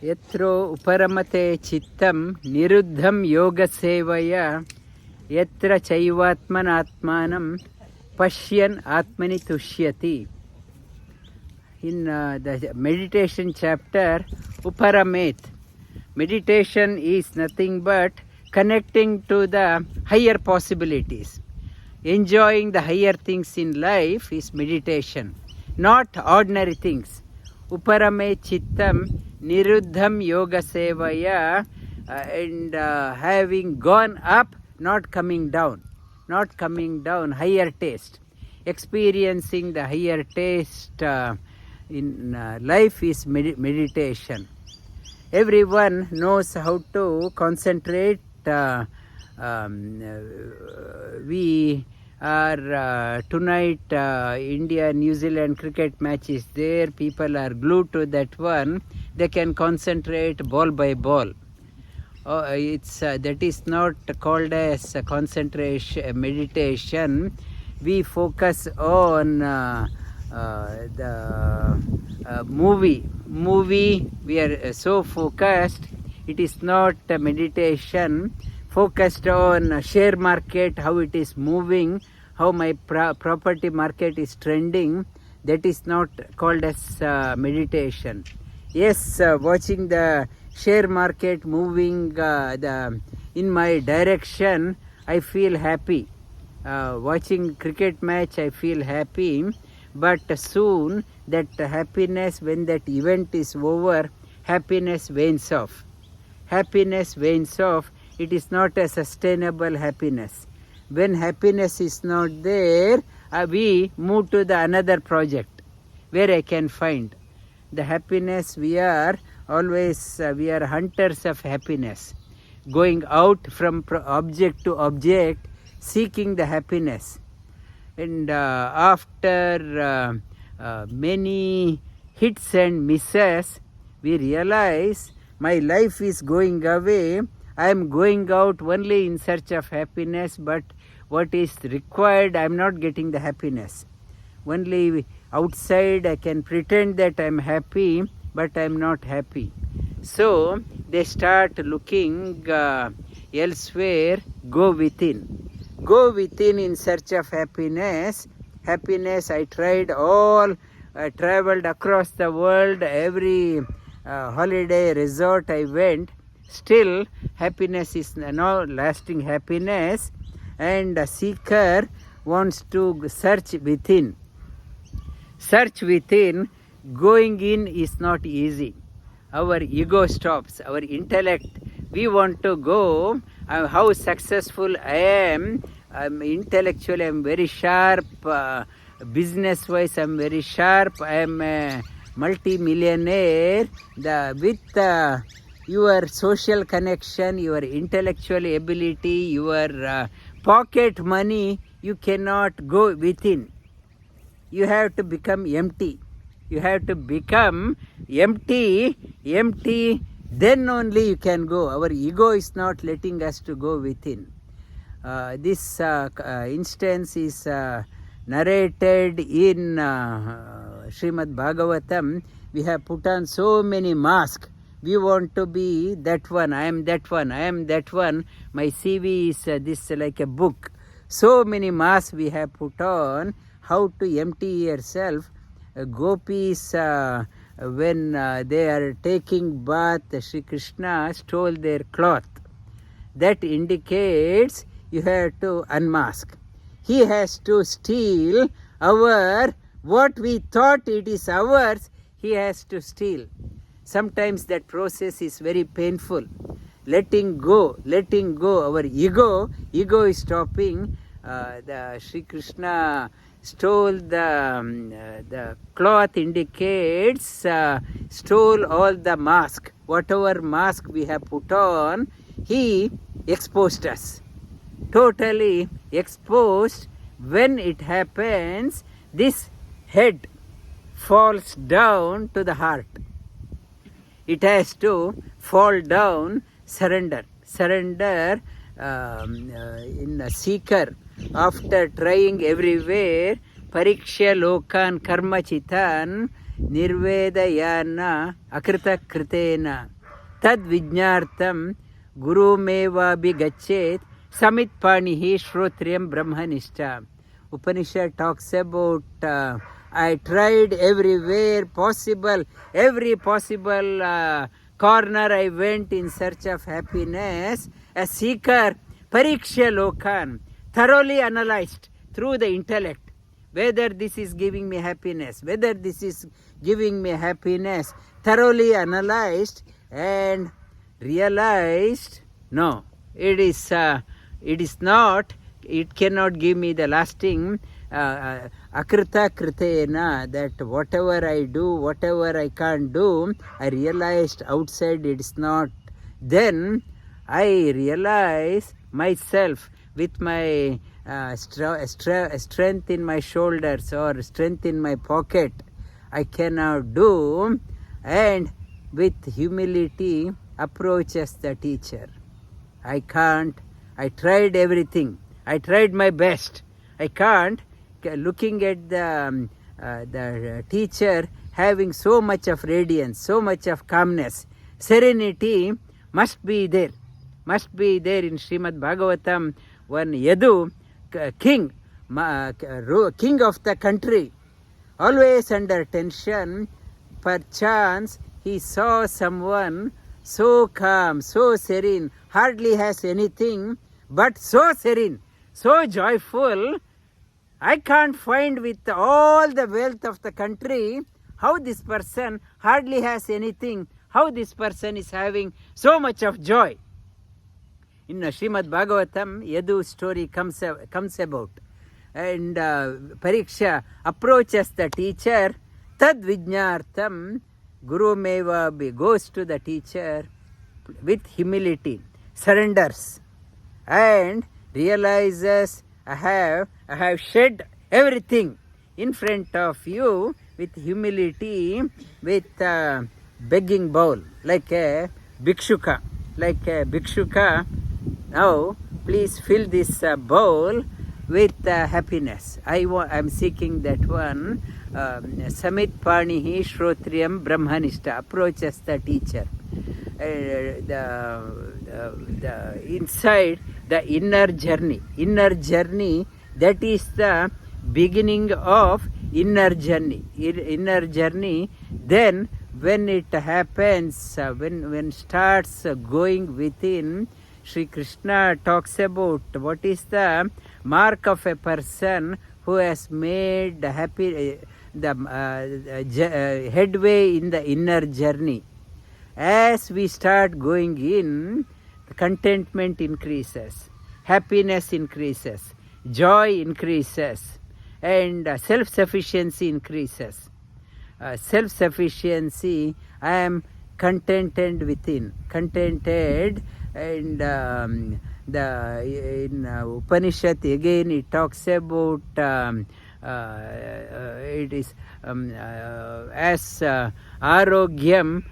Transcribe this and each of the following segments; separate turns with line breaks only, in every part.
यत्रो उपरमते चित्तं निरुद्धं योगसेवया यत्र चैवात्मनात्मानं पश्यन् आत्मनि तुष्यति. In the meditation chapter, Uparamet, meditation is nothing but connecting to the higher possibilities. Enjoying the higher things in life is meditation, not ordinary things. Uparame chittam niruddham yoga sevaya, and having gone up, not coming down, higher taste. Experiencing the higher taste in life is meditation. Everyone knows how to concentrate. We are tonight India New Zealand cricket match is there. People are glued to that one. They can concentrate ball by ball. It's that is not called as concentration meditation. We focus on the movie. We are so focused. It is not a meditation. Focused on share market, how it is moving, how my property market is trending. That is not called as meditation. Yes, watching the share market moving in my direction, I feel happy. Watching cricket match, I feel happy. But soon that happiness, when that event is over, happiness wanes off. It is not a sustainable happiness. When happiness is not there, we move to the another project where I can find the happiness. We are always we are hunters of happiness, going out from object to object, seeking the happiness. And after many hits and misses, we realize my life is going away. I am going out only in search of happiness, but what is required, I am not getting the happiness. Only outside I can pretend that I am happy, but I am not happy. So they start looking elsewhere. Go within in search of happiness. I tried all. I traveled across the world. Every holiday resort I went. Still, happiness is no lasting happiness, and a seeker wants to search within. Going in is not easy. Our ego stops, our intellect. We want to go. How successful I am. I'm intellectually, I'm very sharp. Business-wise, I'm very sharp. I am a multi-millionaire. With your social connection, your intellectual ability, your pocket money, you cannot go within. You have to become empty. Then only you can go. Our ego is not letting us to go within. This instance is narrated in Srimad Bhagavatam. We have put on so many masks. We want to be that one. I am that one. My CV is this like a book. So many masks we have put on. How to empty yourself. Gopis, when they are taking bath, Sri Krishna stole their cloth. That indicates you have to unmask. He has to steal what we thought it is ours, he has to steal. Sometimes that process is very painful. Letting go. Our ego is stopping. The Sri Krishna stole the cloth indicates stole all the mask. Whatever mask we have put on, he exposed us. Totally exposed. When it happens, this head falls down to the heart. It has to fall down, surrender in a seeker. After trying everywhere, Pariksha Lokan Karma Chitan Nirvedayana Akrita Kritena. tad vijnartam gurumevabhigachet samit panihi shrotriyam brahmanishta. Upanishad talks about I tried everywhere possible, every possible corner I went in search of happiness. A seeker, pariksha lokan, thoroughly analyzed through the intellect whether this is giving me happiness, whether this is giving me happiness, thoroughly analyzed and realized, no, it is not, it cannot give me the lasting akrita kritena, that whatever I do, whatever I can't do, I realized outside it is not. Then I realize myself with my strength in my shoulders or strength in my pocket, I cannot do, and with humility approaches the teacher. I can't, I tried everything, I tried my best, I can't. Looking at the teacher having so much of radiance, so much of calmness, serenity must be there in Srimad Bhagavatam. One Yadu, king of the country, always under tension, perchance he saw someone so calm, so serene, hardly has anything, but so serene, so joyful. I can't find with all the wealth of the country how this person hardly has anything, how this person is having so much of joy. In Srimad Bhagavatam, Yadu story comes about, and Pariksha approaches the teacher. Tad vijnartam gurumeva goes to the teacher with humility, surrenders, and realizes, I have shed everything in front of you with humility, with begging bowl, like a bhikshuka. Now please fill this bowl with happiness. I'm seeking that one. Samit panihi shrotriyam brahmanishta approaches the teacher. The inside, the inner journey, that is the beginning of inner journey. Then when it happens, when starts going within, Sri Krishna talks about what is the mark of a person who has made headway in the inner journey. As we start going in, contentment increases, happiness increases, joy increases, and self-sufficiency increases. Self-sufficiency, I am contented within, and in Upanishad again it talks about it is as arogyam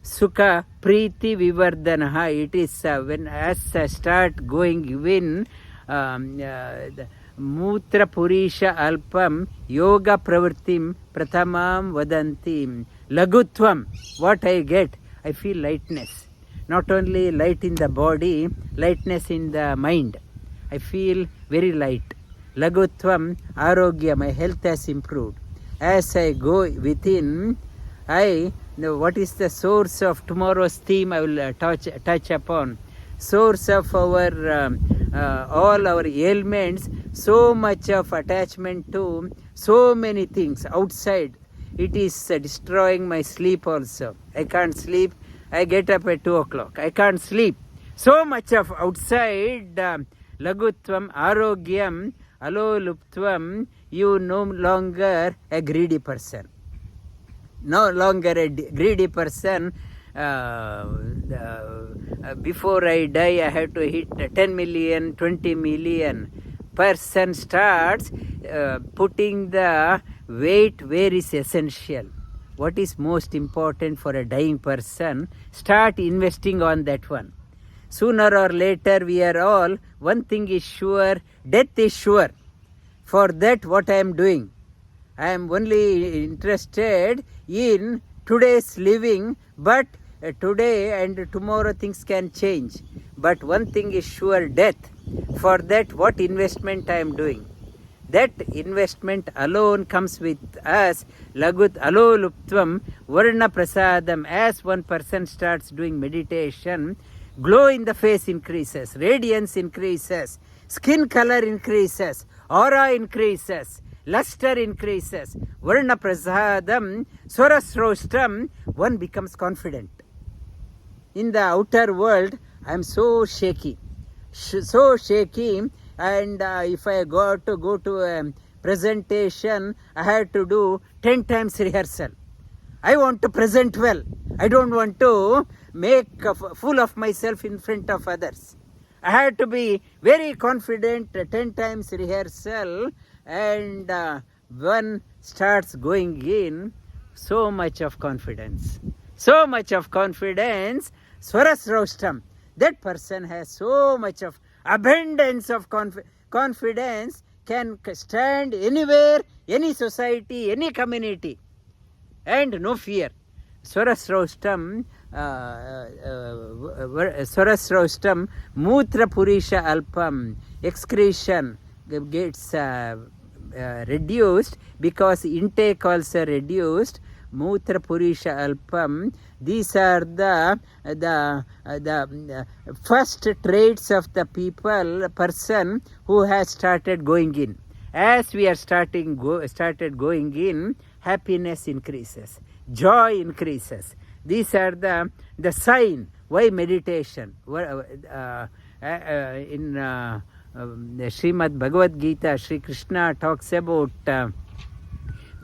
sukha priti vivardhanaha. It is when as start going in mutra purisha alpam yoga pravrittim prathamam vadantim lagutvam. What I get, I feel lightness, not only light in the body, lightness in the mind. I feel very light. Lagutvam arogya, my health has improved. As I go within, I know what is the source of tomorrow's theme. I will touch upon source of our all our ailments. So much of attachment to so many things outside. It is destroying my sleep also. I can't sleep. I get up at 2 o'clock. I can't sleep. So much of outside. Lagutvam arogyam aloluptvam. You no longer a greedy person. No longer a greedy person. Before I die, I have to hit 10 million, 20 million. Person starts putting the weight where is essential. What is most important for a dying person? Start investing on that one. Sooner or later, we are all, one thing is sure, death is sure. For that, what I am doing? I am only interested in today's living, but today and tomorrow things can change. But one thing is sure, death. For that, what investment I am doing? That investment alone comes with us. Lagut aloluptvam varna prasadam. As one person starts doing meditation, glow in the face increases, radiance increases, skin color increases, aura increases, luster increases. Varna prasadam swarasrostam. One becomes confident. In the outer world, I am so shaky. So shaky, and if I go to a presentation, I have to do 10 times rehearsal. I want to present well. I don't want to make a fool of myself in front of others. I have to be very confident, 10 times rehearsal, and one starts going in, so much of confidence. So much of confidence, Swarasrostam. That person has so much of abundance of confidence, can stand anywhere, any society, any community, and no fear. Swarasrostam, Mutra Purisha Alpam, excretion gets reduced because intake also reduced. Mutra Purisha Alpam. These are the first traits of the person who has started going in. As we are started going in, happiness increases, joy increases. These are the sign. Why meditation? In Srimad Bhagavad Gita, Sri Krishna talks about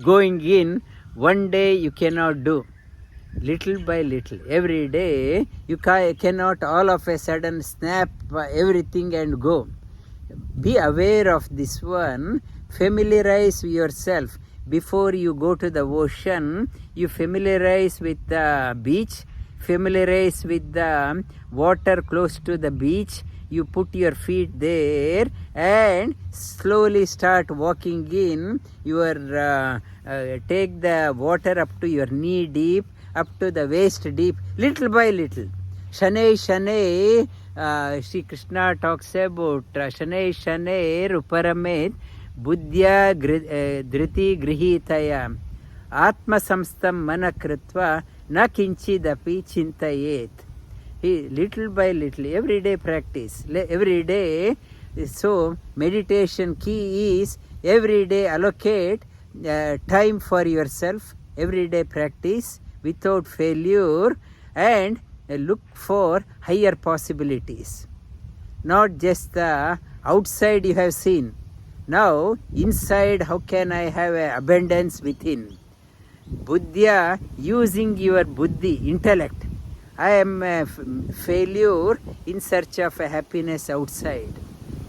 going in. One day you cannot do, little by little. Every day you cannot all of a sudden snap everything and go. Be aware of this one. Familiarize yourself. Before you go to the ocean, you familiarize with the beach, familiarize with the water close to the beach. You put your feet there and slowly start walking in. Your take the water up to your knee deep, up to the waist deep, little by little. Shanei Shanei, Sri Krishna talks about Shanei Shanei Ruparamet Buddhya Dhriti Grihitaya Atma Samstam Manakritva Na Kinchidapi Chintayet. Little by little, everyday practice, every day. So meditation key is every day allocate time for yourself, everyday practice without failure, and look for higher possibilities. Not just the outside you have seen. Now inside, how can I have abundance within? Buddhya, using your buddhi, intellect. I am a failure in search of a happiness outside.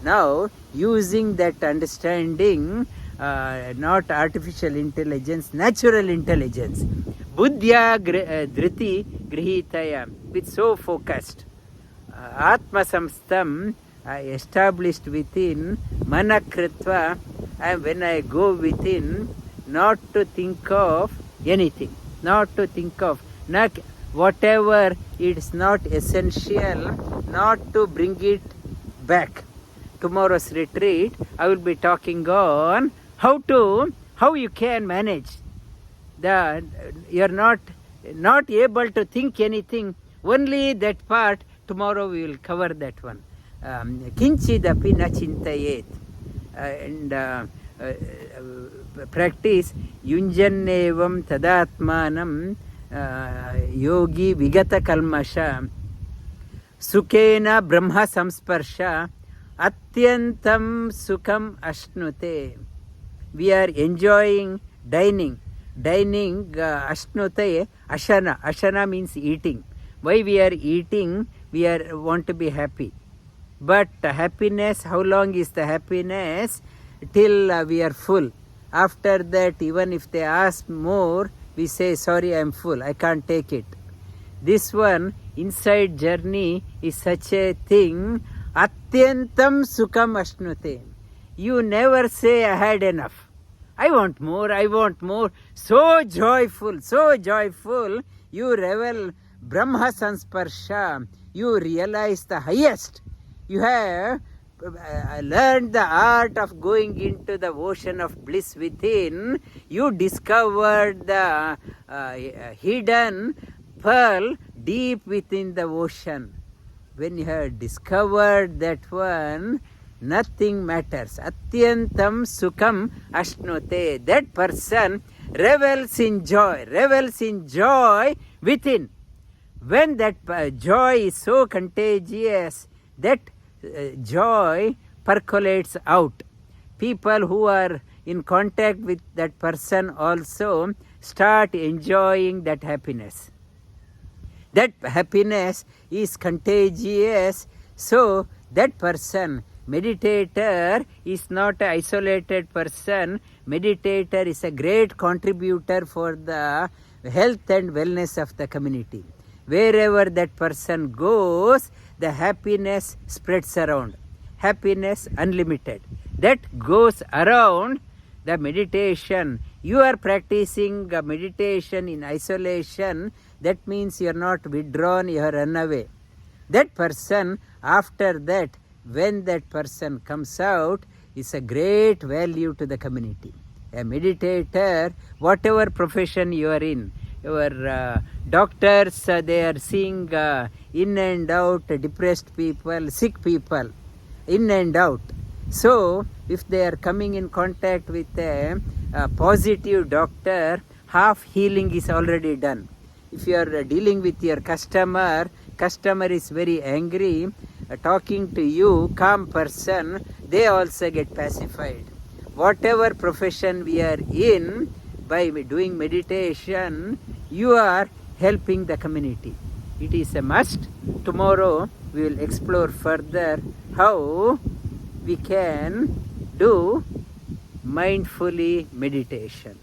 Now, using that understanding, not artificial intelligence, natural intelligence, Buddhya Dhriti Grihitaya, with so focused, Atma Samstam, established within, Manakritva, and when I go within, not to think of anything, not to think of, not whatever it's not essential, not to bring it back. Tomorrow's retreat, I will be talking on how you can manage. You're not able to think anything, only that part. Tomorrow we will cover that one. Kinchidapi na chintayet. And practice yunjannevam tadatmanam yogi vigata kalmasha sukena brahma samsparsha atyantam sukham ashnute. We are enjoying dining ashnute, ashana means eating. Why we are eating? We want to be happy. But happiness, how long is the happiness? Till we are full. After that, even if they ask more, we say, sorry, I am full, I can't take it. This one, inside journey, is such a thing. Atyantam sukham ashnute. You never say, I had enough. I want more, I want more. So joyful, so joyful. You revel Brahma Sansparsha. You realize the highest. You have learned the art of going into the ocean of bliss within. You discovered the hidden pearl deep within the ocean. When you have discovered that one, nothing matters. Atyantam sukham ashnote. That person revels in joy within. When that joy is so contagious, that joy percolates out. People who are in contact with that person also start enjoying that happiness. That happiness is contagious. So that person, meditator, is not an isolated person. Meditator is a great contributor for the health and wellness of the community. Wherever that person goes, the happiness spreads around. Happiness unlimited. That goes around the meditation. You are practicing meditation in isolation. That means you are not withdrawn, you are run away. That person, after that, when that person comes out, is a great value to the community. A meditator, whatever profession you are in, your doctors, they are seeing in and out depressed people, sick people, in and out. So, if they are coming in contact with a positive doctor, half healing is already done. If you are dealing with your customer is very angry, talking to you, calm person, they also get pacified. Whatever profession we are in, by doing meditation, you are helping the community. It is a must. Tomorrow we will explore further how we can do mindfully meditation.